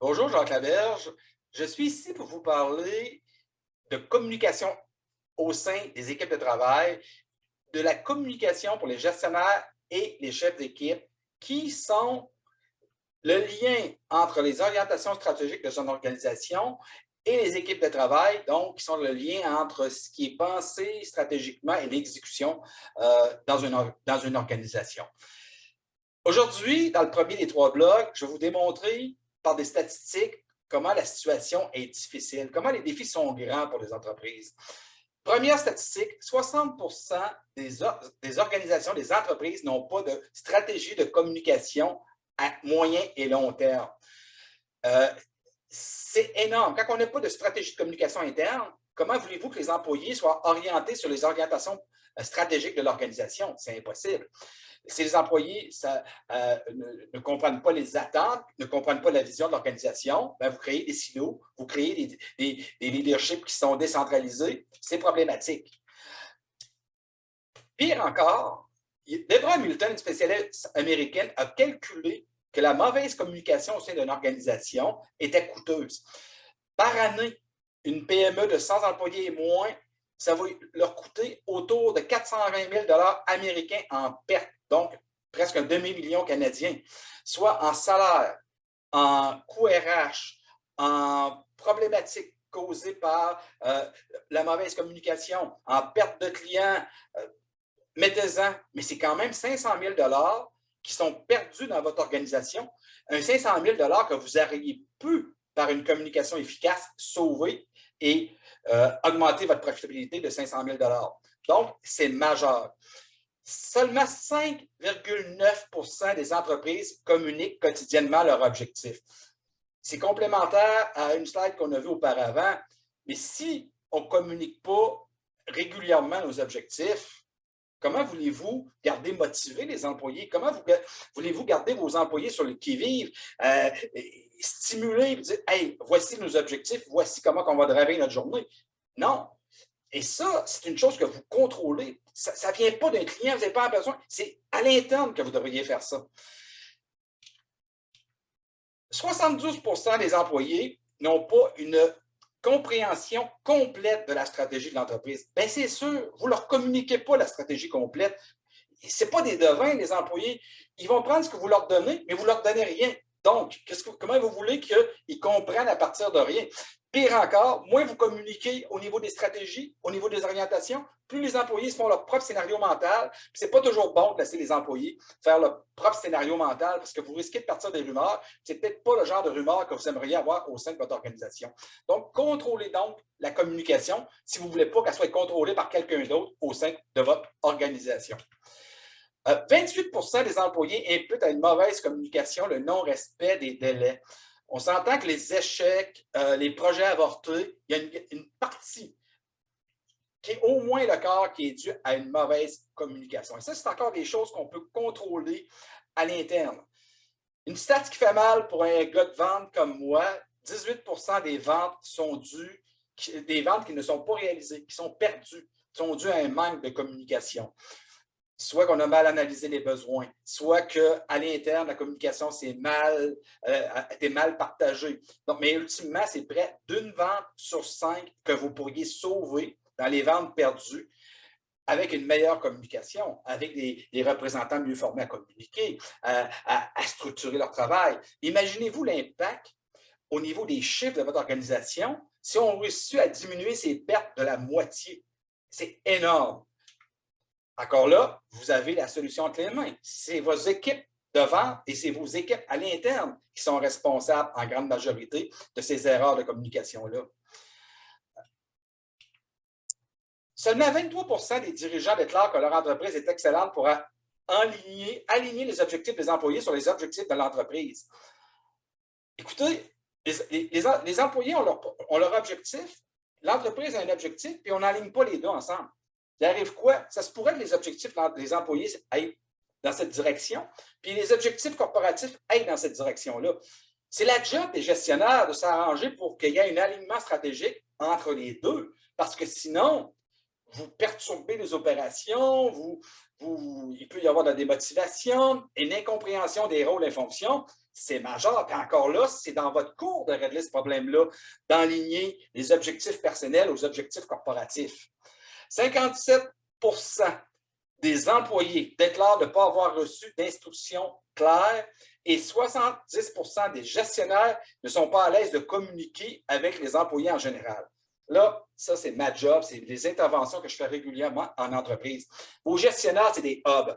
Bonjour Jacques Laberge, je suis ici pour vous parler de communication au sein des équipes de travail, de la communication pour les gestionnaires et les chefs d'équipe, qui sont le lien entre les orientations stratégiques de son organisation et les équipes de travail, donc qui sont le lien entre ce qui est pensé stratégiquement et l'exécution dans une organisation. Aujourd'hui, dans le premier des trois blocs, je vais vous démontrer par des statistiques comment la situation est difficile, comment les défis sont grands pour les entreprises. Première statistique, 60% des organisations, des entreprises n'ont pas de stratégie de communication à moyen et long terme. C'est énorme. Quand on n'a pas de stratégie de communication interne, comment voulez-vous que les employés soient orientés sur les orientations stratégiques de l'organisation? C'est impossible. Si les employés ne comprennent pas les attentes, ne comprennent pas la vision de l'organisation, ben vous créez des silos, vous créez des leaderships qui sont décentralisés. C'est problématique. Pire encore, Deborah Hamilton, une spécialiste américaine, a calculé que la mauvaise communication au sein d'une organisation était coûteuse. Par année, une PME de 100 employés et moins, ça va leur coûter autour de 420 000 $ américains en perte. Donc, presque un demi-million canadien, soit en salaire, en coût RH, en problématiques causées par la mauvaise communication, en perte de clients, mettez-en, mais c'est quand même 500 000 $ qui sont perdus dans votre organisation, un 500 000 $ que vous auriez pu, par une communication efficace, sauver et augmenter votre profitabilité de 500 000 $. Donc, c'est majeur. Seulement 5,9% des entreprises communiquent quotidiennement leurs objectifs. C'est complémentaire à une slide qu'on a vue auparavant, mais si on ne communique pas régulièrement nos objectifs, comment voulez-vous garder motivés les employés? Comment voulez-vous garder vos employés sur le qui-vive, stimuler, dire « Hey, voici nos objectifs, voici comment on va driver notre journée. » Non. Et ça, c'est une chose que vous contrôlez. Ça ne vient pas d'un client, vous n'avez pas besoin. C'est à l'interne que vous devriez faire ça. 72% des employés n'ont pas une compréhension complète de la stratégie de l'entreprise. Bien, c'est sûr, vous ne leur communiquez pas la stratégie complète. Ce n'est pas des devins, les employés. Ils vont prendre ce que vous leur donnez, mais vous ne leur donnez rien. Donc, comment vous voulez qu'ils comprennent à partir de rien? Pire encore, moins vous communiquez au niveau des stratégies, au niveau des orientations, plus les employés se font leur propre scénario mental. Ce n'est pas toujours bon de laisser les employés faire leur propre scénario mental parce que vous risquez de partir des rumeurs. Ce n'est peut-être pas le genre de rumeurs que vous aimeriez avoir au sein de votre organisation. Donc, contrôlez donc la communication si vous ne voulez pas qu'elle soit contrôlée par quelqu'un d'autre au sein de votre organisation. 28% des employés imputent à une mauvaise communication le non-respect des délais. On s'entend que les échecs, les projets avortés, il y a une partie qui est au moins le quart qui est due à une mauvaise communication. Et ça, c'est encore des choses qu'on peut contrôler à l'interne. Une stat qui fait mal pour un gars de vente comme moi, 18% des ventes sont dues, des ventes qui ne sont pas réalisées, qui sont perdues, sont dues à un manque de communication. Soit qu'on a mal analysé les besoins, soit qu'à l'interne, la communication était mal partagée. Donc, mais ultimement, c'est près d'une vente sur 5 que vous pourriez sauver dans les ventes perdues avec une meilleure communication, avec des représentants mieux formés à communiquer, à structurer leur travail. Imaginez-vous l'impact au niveau des chiffres de votre organisation si on réussit à diminuer ces pertes de la moitié. C'est énorme. Encore là, vous avez la solution entre les mains. C'est vos équipes de vente et c'est vos équipes à l'interne qui sont responsables en grande majorité de ces erreurs de communication-là. Seulement 23% des dirigeants déclarent que leur entreprise est excellente pour aligner les objectifs des employés sur les objectifs de l'entreprise. Écoutez, les employés ont leur objectif, l'entreprise a un objectif, puis on n'aligne pas les deux ensemble. Il arrive quoi? Ça se pourrait que les objectifs des employés aillent dans cette direction, puis les objectifs corporatifs aillent dans cette direction-là. C'est la job des gestionnaires de s'arranger pour qu'il y ait un alignement stratégique entre les deux, parce que sinon, vous perturbez les opérations, il peut y avoir de la démotivation, une incompréhension des rôles et fonctions. c'est majeur. Puis encore là, c'est dans votre cours de régler ce problème-là, d'enligner les objectifs personnels aux objectifs corporatifs. 57 des employés déclarent ne pas avoir reçu d'instructions claires et 70 des gestionnaires ne sont pas à l'aise de communiquer avec les employés en général. Là, ça, c'est ma job, c'est des interventions que je fais régulièrement en entreprise. Vos gestionnaires, c'est des hubs.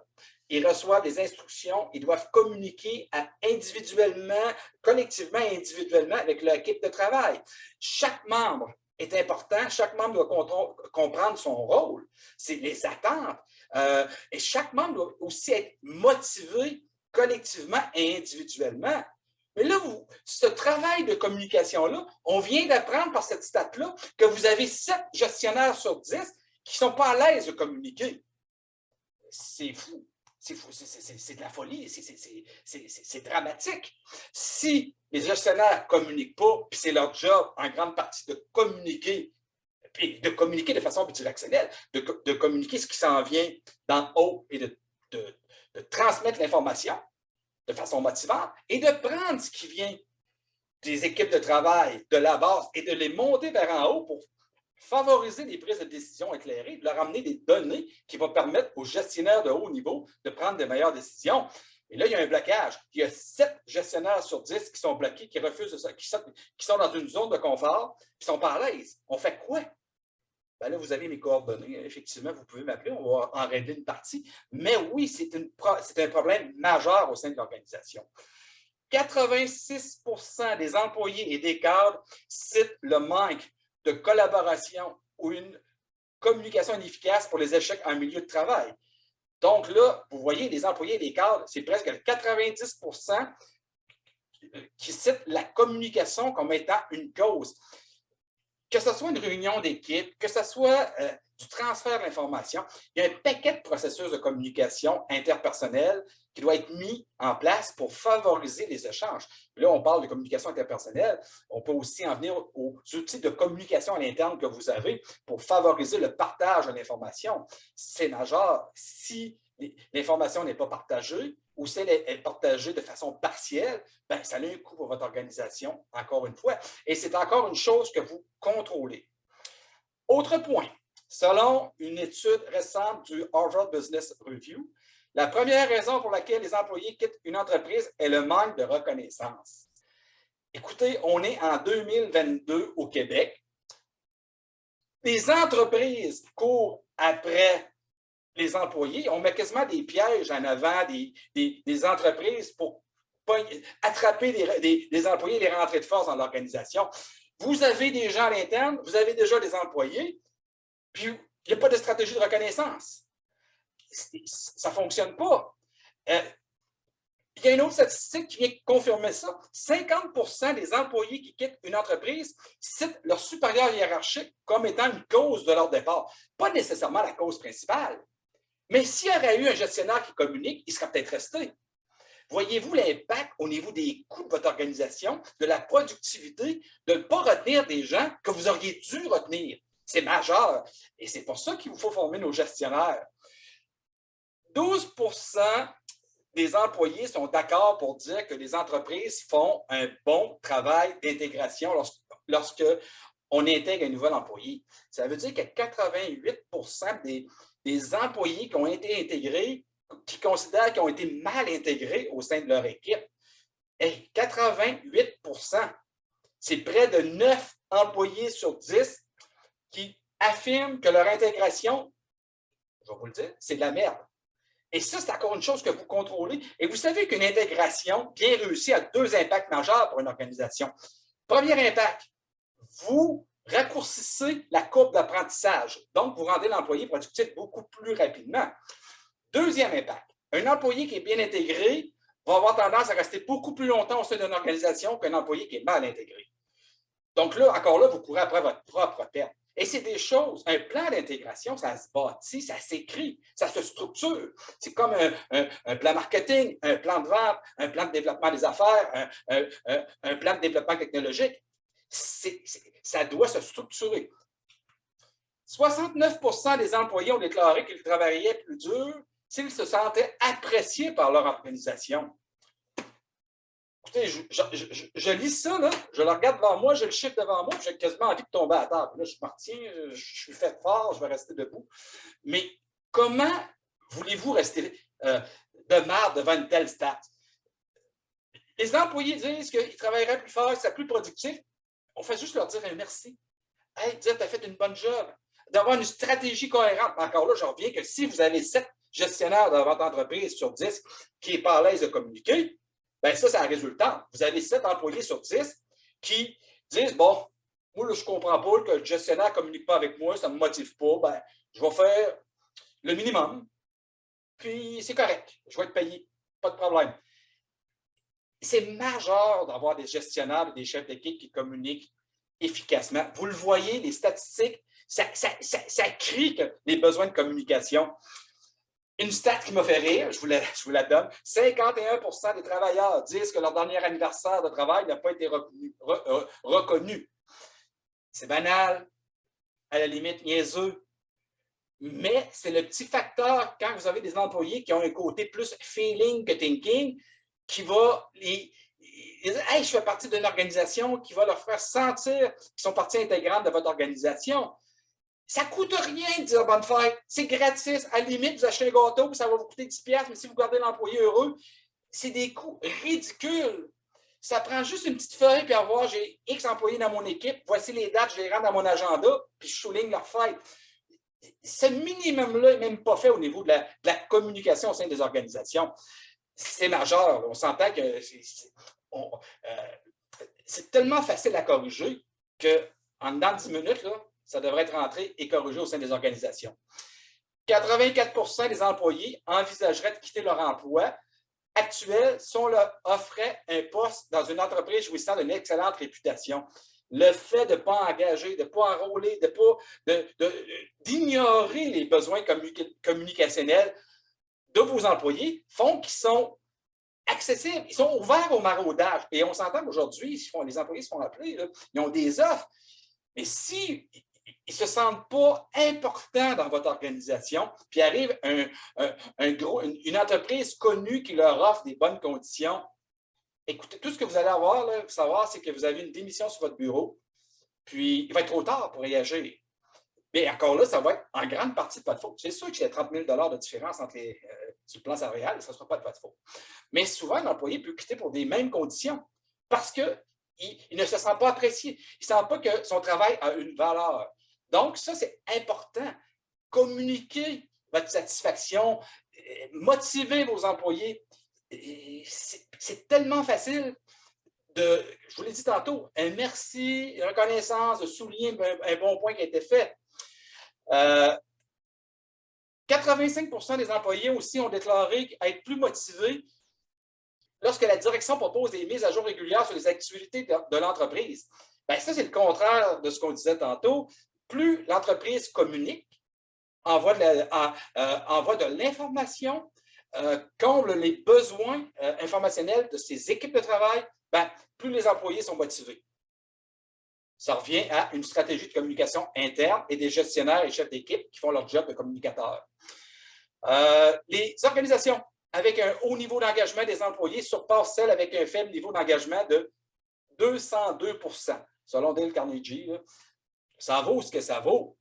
Ils reçoivent des instructions, ils doivent communiquer individuellement, collectivement et individuellement avec leur équipe de travail. Chaque membre est important, chaque membre doit comprendre son rôle, c'est les attentes. Et chaque membre doit aussi être motivé collectivement et individuellement. Mais là, ce travail de communication-là, on vient d'apprendre par cette stat-là que vous avez 7 gestionnaires sur 10 qui ne sont pas à l'aise de communiquer. C'est fou. C'est fou, c'est de la folie, c'est dramatique. Si les gestionnaires ne communiquent pas, puis c'est leur job en grande partie de communiquer, puis de communiquer de façon bidirectionnelle, de communiquer ce qui s'en vient d'en haut et de transmettre l'information de façon motivante et de prendre ce qui vient des équipes de travail, de la base, et de les monter vers en haut pour favoriser les prises de décision éclairées, de leur amener des données qui vont permettre aux gestionnaires de haut niveau de prendre de meilleures décisions. Et là, il y a un blocage. Il y a 7 gestionnaires sur 10 qui sont bloqués, qui refusent ça, qui sont dans une zone de confort, qui ne sont pas à l'aise. On fait quoi? Ben là, vous avez mes coordonnées. Effectivement, vous pouvez m'appeler, on va en régler une partie. Mais oui, c'est un problème majeur au sein de l'organisation. 86 des employés et des cadres citent le manque de collaboration ou une communication inefficace pour les échecs en milieu de travail. Donc là, vous voyez, les employés et les cadres, c'est presque 90 qui citent la communication comme étant une cause. Que ce soit une réunion d'équipe, que ce soit du transfert d'informations, il y a un paquet de processus de communication interpersonnelle qui doit être mis en place pour favoriser les échanges. Là, on parle de communication interpersonnelle. On peut aussi en venir aux outils de communication à l'interne que vous avez pour favoriser le partage de l'information. C'est majeur. Si l'information n'est pas partagée ou si elle est partagée de façon partielle, bien, ça a un coût pour votre organisation, encore une fois. Et c'est encore une chose que vous contrôlez. Autre point, selon une étude récente du Harvard Business Review, la première raison pour laquelle les employés quittent une entreprise est le manque de reconnaissance. Écoutez, on est en 2022 au Québec. Les entreprises courent après les employés. On met quasiment des pièges en avant des entreprises pour attraper des employés et les rentrer de force dans l'organisation. Vous avez des gens à l'interne, vous avez déjà des employés, puis il n'y a pas de stratégie de reconnaissance. Ça ne fonctionne pas. Il y a une autre statistique qui vient confirmer ça. 50 des employés qui quittent une entreprise citent leur supérieur hiérarchique comme étant une cause de leur départ. Pas nécessairement la cause principale. Mais s'il y aurait eu un gestionnaire qui communique, il serait peut-être resté. Voyez-vous l'impact au niveau des coûts de votre organisation, de la productivité, de ne pas retenir des gens que vous auriez dû retenir? C'est majeur. Et c'est pour ça qu'il vous faut former nos gestionnaires. 12 des employés sont d'accord pour dire que les entreprises font un bon travail d'intégration lorsqu'on intègre un nouvel employé. Ça veut dire que 88 des employés qui ont été intégrés, qui considèrent qu'ils ont été mal intégrés au sein de leur équipe. Et 88 c'est près de 9 employés sur 10 qui affirment que leur intégration, je vais vous le dire, c'est de la merde. Et ça, c'est encore une chose que vous contrôlez. Et vous savez qu'une intégration bien réussie a 2 impacts majeurs pour une organisation. Premier impact, vous raccourcissez la courbe d'apprentissage. Donc, vous rendez l'employé productif beaucoup plus rapidement. Deuxième impact, un employé qui est bien intégré va avoir tendance à rester beaucoup plus longtemps au sein d'une organisation qu'un employé qui est mal intégré. Donc là, encore là, vous courez après votre propre perte. Et c'est des choses, un plan d'intégration, ça se bâtit, ça s'écrit, ça se structure. C'est comme un plan marketing, un plan de vente, un plan de développement des affaires, un plan de développement technologique. Ça doit se structurer. 69 des employés ont déclaré qu'ils travaillaient plus dur s'ils se sentaient appréciés par leur organisation. Écoutez, je lis ça, là, je le regarde devant moi, j'ai le chiffre devant moi, j'ai quasiment envie de tomber à table. Là, je me retiens, je suis fait fort, je vais rester debout. Mais comment voulez-vous rester de marre devant une telle stat? Les employés disent qu'ils travailleraient plus fort, qu'ils seraient plus productifs. On fait juste leur dire un merci. Hey, dire tu as fait une bonne job. D'avoir une stratégie cohérente. Mais encore là, je reviens que si vous avez 7 gestionnaires dans votre entreprise sur 10 qui n'est pas à l'aise de communiquer, bien ça, c'est un résultat. Vous avez 7 employés sur 10 qui disent, bon, moi, là, je ne comprends pas que le gestionnaire ne communique pas avec moi, ça ne me motive pas, ben, je vais faire le minimum, puis c'est correct, je vais être payé, pas de problème. C'est majeur d'avoir des gestionnaires et des chefs d'équipe qui communiquent efficacement. Vous le voyez, les statistiques, ça crie que les besoins de communication. Une stat qui m'a fait rire, je vous la donne, 51% des travailleurs disent que leur dernier anniversaire de travail n'a pas été reconnu. C'est banal, à la limite niaiseux, mais c'est le petit facteur quand vous avez des employés qui ont un côté plus feeling que thinking, qui va les dire hey, je fais partie d'une organisation, qui va leur faire sentir qu'ils sont partie intégrante de votre organisation. Ça ne coûte rien de dire bonne fête. C'est gratis. À la limite, vous achetez un gâteau, ça va vous coûter 10$, mais si vous gardez l'employé heureux, c'est des coûts ridicules. Ça prend juste une petite feuille, puis avoir j'ai X employés dans mon équipe, voici les dates, je les rends dans mon agenda, puis je souligne leur fête. Ce minimum-là n'est même pas fait au niveau de la communication au sein des organisations. C'est majeur. On s'entend que c'est tellement facile à corriger qu'en dedans de 10 minutes, là, ça devrait être rentré et corrigé au sein des organisations. 84% des employés envisageraient de quitter leur emploi actuel si on leur offrait un poste dans une entreprise jouissant d'une excellente réputation. Le fait de ne pas engager, de ne pas enrôler, d'ignorer les besoins communicationnels de vos employés font qu'ils sont accessibles, ils sont ouverts au maraudage. Et on s'entend qu'aujourd'hui, les employés se font appeler, là, ils ont des offres. Mais si ils ne se sentent pas importants dans votre organisation, puis arrive une entreprise connue qui leur offre des bonnes conditions, écoutez, tout ce que vous allez avoir, là, savoir, c'est que vous avez une démission sur votre bureau, puis il va être trop tard pour réagir. Mais encore là, ça va être en grande partie de votre faute. C'est sûr qu'il y a 30 000 de différence entre sur le plan salarial, et ça ne sera pas de votre faute. Mais souvent, l'employé peut quitter pour des mêmes conditions parce qu'il ne se sent pas apprécié. Il ne sent pas que son travail a une valeur. Donc, ça, c'est important. Communiquez votre satisfaction, motivez vos employés. C'est tellement facile je vous l'ai dit tantôt, un merci, une reconnaissance, de souligner un bon point qui a été fait. 85% des employés aussi ont déclaré être plus motivés lorsque la direction propose des mises à jour régulières sur les activités de l'entreprise. Bien, ça, c'est le contraire de ce qu'on disait tantôt. Plus l'entreprise communique, envoie de l'information, comble les besoins informationnels de ses équipes de travail, bien, plus les employés sont motivés. Ça revient à une stratégie de communication interne et des gestionnaires et chefs d'équipe qui font leur job de communicateurs. Les organisations avec un haut niveau d'engagement des employés surpassent celles avec un faible niveau d'engagement de 202%. Selon Dale Carnegie, là, ça vaut ce que ça vaut.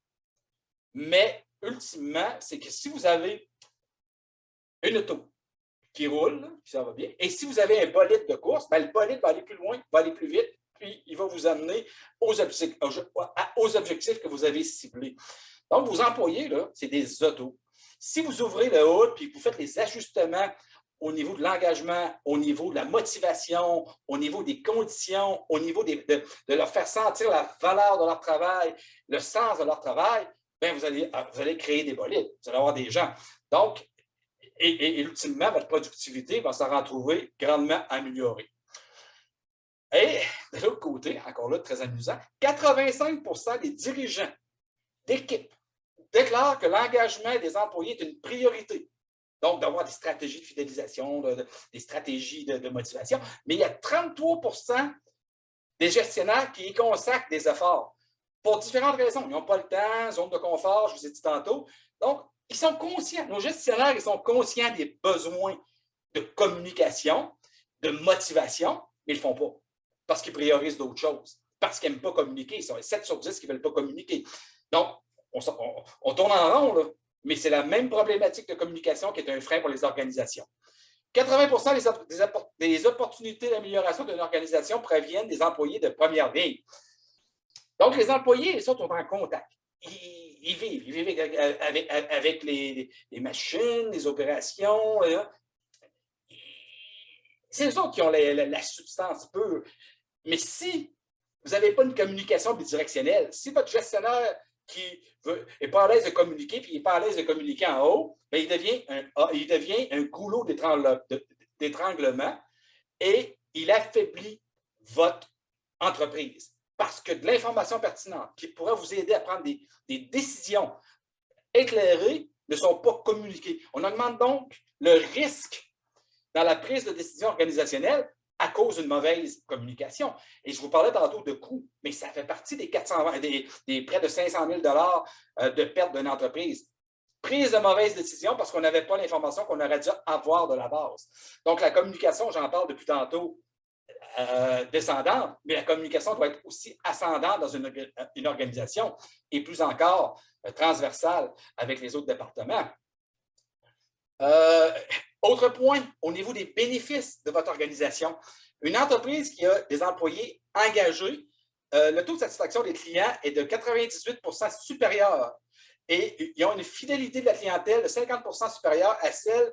Mais ultimement, c'est que si vous avez une auto qui roule, ça va bien, et si vous avez un bolide de course, bien, le bolide va aller plus loin, va aller plus vite, puis il va vous amener aux objectifs que vous avez ciblés. Donc, vos employés, c'est des autos. Si vous ouvrez le hood puis vous faites les ajustements au niveau de l'engagement, au niveau de la motivation, au niveau des conditions, au niveau de leur faire sentir la valeur de leur travail, le sens de leur travail, bien, vous allez créer des bolides, vous allez avoir des gens. Donc, et ultimement, votre productivité va s'en retrouver grandement améliorée. Et de l'autre côté, encore là, très amusant, 85% des dirigeants d'équipe déclarent que l'engagement des employés est une priorité. Donc, d'avoir des stratégies de fidélisation, des stratégies de motivation. Mais il y a 33% des gestionnaires qui y consacrent des efforts pour différentes raisons. Ils n'ont pas le temps, zone de confort, je vous ai dit tantôt. Donc, ils sont conscients, nos gestionnaires, ils sont conscients des besoins de communication, de motivation, mais ils ne le font pas parce qu'ils priorisent d'autres choses, parce qu'ils n'aiment pas communiquer. Ils sont 7 sur 10 qui ne veulent pas communiquer. Donc, on tourne en rond, là, mais c'est la même problématique de communication qui est un frein pour les organisations. 80% des opportunités d'amélioration d'une organisation proviennent des employés de première ligne. Donc, les employés, les autres, sont en contact. Ils vivent avec les machines, les opérations. C'est eux autres qui ont la substance pure. Mais si vous n'avez pas une communication bidirectionnelle, si votre gestionnaire qui n'est pas à l'aise de communiquer, puis il n'est pas à l'aise de communiquer en haut, bien, il devient un goulot d'étranglement et il affaiblit votre entreprise. Parce que de l'information pertinente qui pourrait vous aider à prendre des décisions éclairées ne sont pas communiquées. On augmente donc le risque dans la prise de décision organisationnelle à cause d'une mauvaise communication. Et je vous parlais tantôt de coûts, mais ça fait partie des près de 500 000 $ de perte d'une entreprise. Prise de mauvaise décision parce qu'on n'avait pas l'information qu'on aurait dû avoir de la base. Donc, la communication, j'en parle depuis tantôt, descendante, mais la communication doit être aussi ascendante dans une organisation et plus encore transversale avec les autres départements. Autre point, au niveau des bénéfices de votre organisation, une entreprise qui a des employés engagés, le taux de satisfaction des clients est de 98% supérieur et ils ont une fidélité de la clientèle de 50% supérieure à celle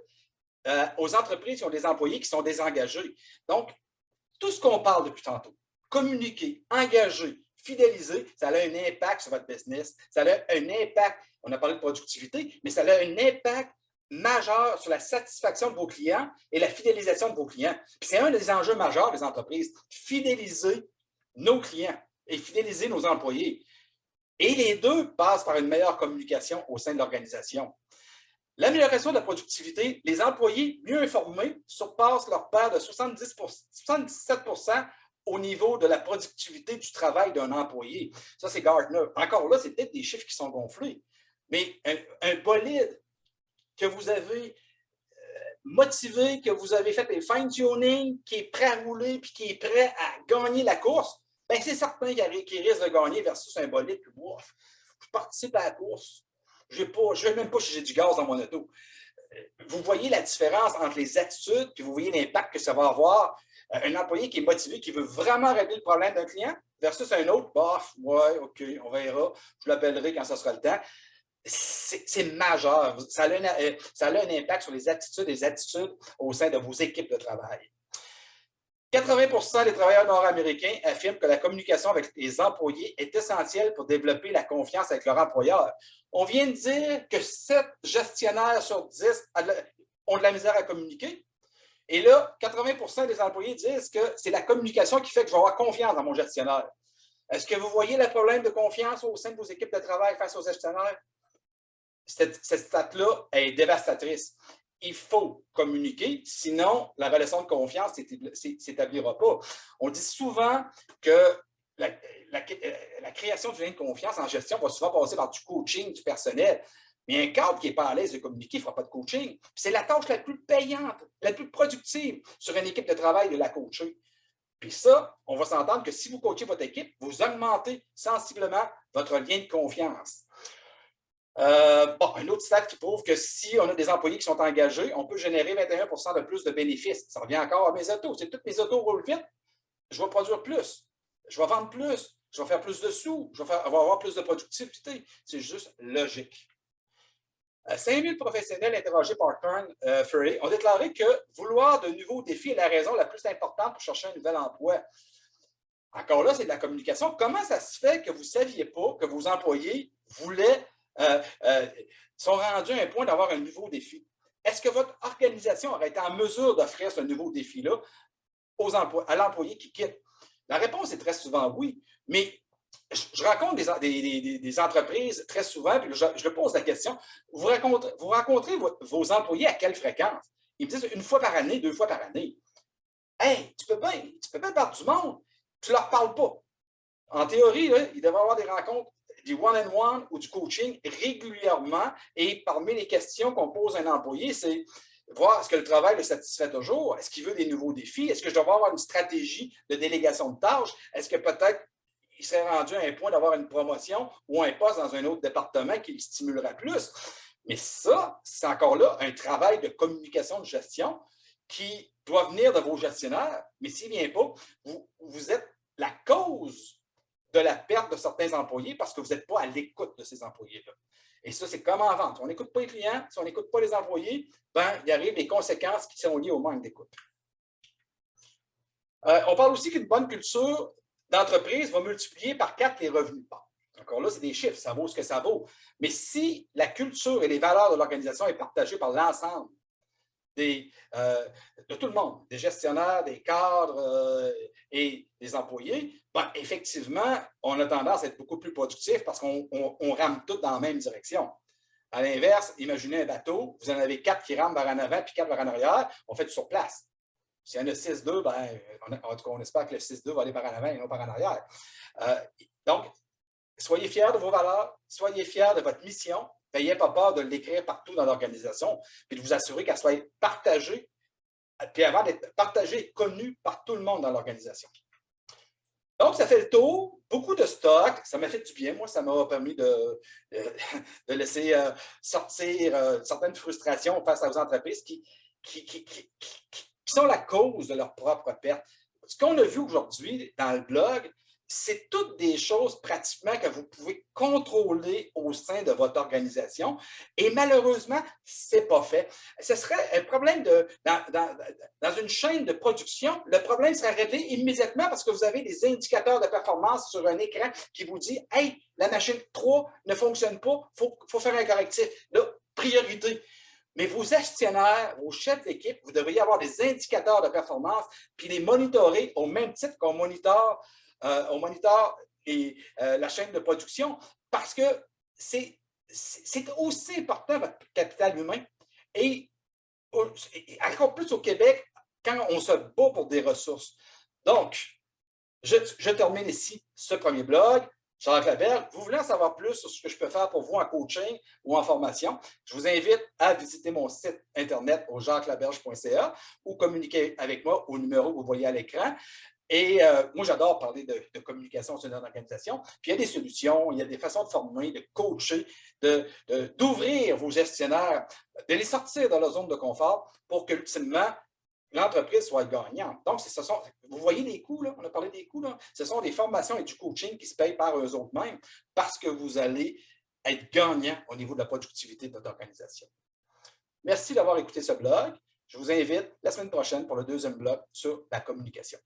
aux entreprises qui ont des employés qui sont désengagés. Donc, tout ce qu'on parle depuis tantôt, communiquer, engager, fidéliser, ça a un impact sur votre business, ça a un impact, on a parlé de productivité, mais ça a un impact majeur sur la satisfaction de vos clients et la fidélisation de vos clients. Puis c'est un des enjeux majeurs des entreprises, fidéliser nos clients et fidéliser nos employés. Et les deux passent par une meilleure communication au sein de l'organisation. L'amélioration de la productivité, les employés mieux informés surpassent leur part de 77% au niveau de la productivité du travail d'un employé. Ça, c'est Gartner. Encore là, c'est peut-être des chiffres qui sont gonflés. Mais un bolide que vous avez motivé, que vous avez fait des fine-tuning, qui est prêt à rouler puis qui est prêt à gagner la course, bien, c'est certain qu'il risque de gagner versus un bolide qui, je participe à la course. Je ne sais même pas si j'ai du gaz dans mon auto. Vous voyez la différence entre les attitudes, puis vous voyez l'impact que ça va avoir. Un employé qui est motivé, qui veut vraiment régler le problème d'un client, versus un autre, ouais, OK, on verra, je l'appellerai quand ça sera le temps. C'est majeur. Ça a un impact sur les attitudes au sein de vos équipes de travail. 80% des travailleurs nord-américains affirment que la communication avec les employés est essentielle pour développer la confiance avec leur employeur. On vient de dire que 7 gestionnaires sur 10 ont de la misère à communiquer. Et là, 80% des employés disent que c'est la communication qui fait que je vais avoir confiance dans mon gestionnaire. Est-ce que vous voyez le problème de confiance au sein de vos équipes de travail face aux gestionnaires? Cette stat-là est dévastatrice. Il faut communiquer, sinon la relation de confiance ne s'établira pas. On dit souvent que la création du lien de confiance en gestion va souvent passer par du coaching du personnel. Mais un cadre qui n'est pas à l'aise de communiquer ne fera pas de coaching. C'est la tâche la plus payante, la plus productive sur une équipe de travail de la coacher. Puis ça, on va s'entendre que si vous coachez votre équipe, vous augmentez sensiblement votre lien de confiance. Un autre stat qui prouve que si on a des employés qui sont engagés, on peut générer 21% de plus de bénéfices. Ça revient encore à mes autos. Si toutes mes autos roulent vite, je vais produire plus, je vais vendre plus, je vais faire plus de sous, je vais avoir plus de productivité. C'est juste logique. 5000 professionnels interrogés par Korn Ferry ont déclaré que vouloir de nouveaux défis est la raison la plus importante pour chercher un nouvel emploi. Encore là, c'est de la communication. Comment ça se fait que vous ne saviez pas que vos employés sont rendus à un point d'avoir un nouveau défi? Est-ce que votre organisation aurait été en mesure d'offrir ce nouveau défi-là à l'employé qui quitte? La réponse est très souvent oui, mais je rencontre des entreprises très souvent, puis je leur pose la question, vous rencontrez vos employés à quelle fréquence? Ils me disent une fois par année, 2 fois par année. Hey, tu peux bien perdre du monde, tu ne leur parles pas. En théorie, là, il devrait y avoir des rencontres, du one-on-one ou du coaching régulièrement, et parmi les questions qu'on pose à un employé, c'est voir est-ce que le travail le satisfait toujours, est-ce qu'il veut des nouveaux défis, est-ce que je dois avoir une stratégie de délégation de tâches, est-ce que peut-être il serait rendu à un point d'avoir une promotion ou un poste dans un autre département qui le stimulera plus. Mais ça, c'est encore là un travail de communication de gestion qui doit venir de vos gestionnaires, mais s'il ne vient pas, vous êtes la cause de la perte de certains employés parce que vous n'êtes pas à l'écoute de ces employés-là. Et ça, c'est comme en vente. On n'écoute pas les clients, si on n'écoute pas les employés, ben, il arrive des conséquences qui sont liées au manque d'écoute. On parle aussi qu'une bonne culture d'entreprise va multiplier par 4 les revenus. Bon, encore là, c'est des chiffres, ça vaut ce que ça vaut. Mais si la culture et les valeurs de l'organisation est partagée par l'ensemble de tout le monde, des gestionnaires, des cadres et des employés, ben, effectivement, on a tendance à être beaucoup plus productif parce qu'on rame tout dans la même direction. À l'inverse, imaginez un bateau, vous en avez 4 qui rament vers en avant puis 4 vers en arrière, on fait tout sur place. S'il y en a 6-2, ben, en tout cas, on espère que le 6-2 va aller par en avant et non par en arrière. Donc, soyez fiers de vos valeurs, soyez fiers de votre mission, n'ayez pas peur de l'écrire partout dans l'organisation, puis de vous assurer qu'elle soit partagée, puis avant d'être partagée et connue par tout le monde dans l'organisation. Donc, ça fait le tour. Beaucoup de stock. Ça m'a fait du bien. Moi, ça m'a permis de laisser sortir certaines frustrations face aux entreprises qui sont la cause de leur propre perte. Ce qu'on a vu aujourd'hui dans le blog, c'est toutes des choses pratiquement que vous pouvez contrôler au sein de votre organisation. Et malheureusement, ce n'est pas fait. Ce serait un problème dans une chaîne de production. Le problème serait réglé immédiatement parce que vous avez des indicateurs de performance sur un écran qui vous dit « Hey, la machine 3 ne fonctionne pas, il faut faire un correctif. » Là, priorité. Mais vos gestionnaires, vos chefs d'équipe, vous devriez avoir des indicateurs de performance puis les monitorer au même titre qu'on monitor la chaîne de production parce que c'est aussi important votre capital humain. Et encore plus au Québec, quand on se bat pour des ressources. Donc, je termine ici ce premier blog. Jacques Laberge, vous voulez en savoir plus sur ce que je peux faire pour vous en coaching ou en formation, je vous invite à visiter mon site internet au jacquelaberge.ca ou communiquer avec moi au numéro que vous voyez à l'écran. Et moi, j'adore parler de communication au sein d'une organisation. Puis il y a des solutions, il y a des façons de former, de coacher, d'ouvrir vos gestionnaires, de les sortir de leur zone de confort pour qu'ultimement, l'entreprise soit gagnante. Donc, vous voyez les coûts, là? On a parlé des coûts, là? Ce sont des formations et du coaching qui se payent par eux autres mêmes parce que vous allez être gagnant au niveau de la productivité de votre organisation. Merci d'avoir écouté ce blog. Je vous invite la semaine prochaine pour le deuxième blog sur la communication.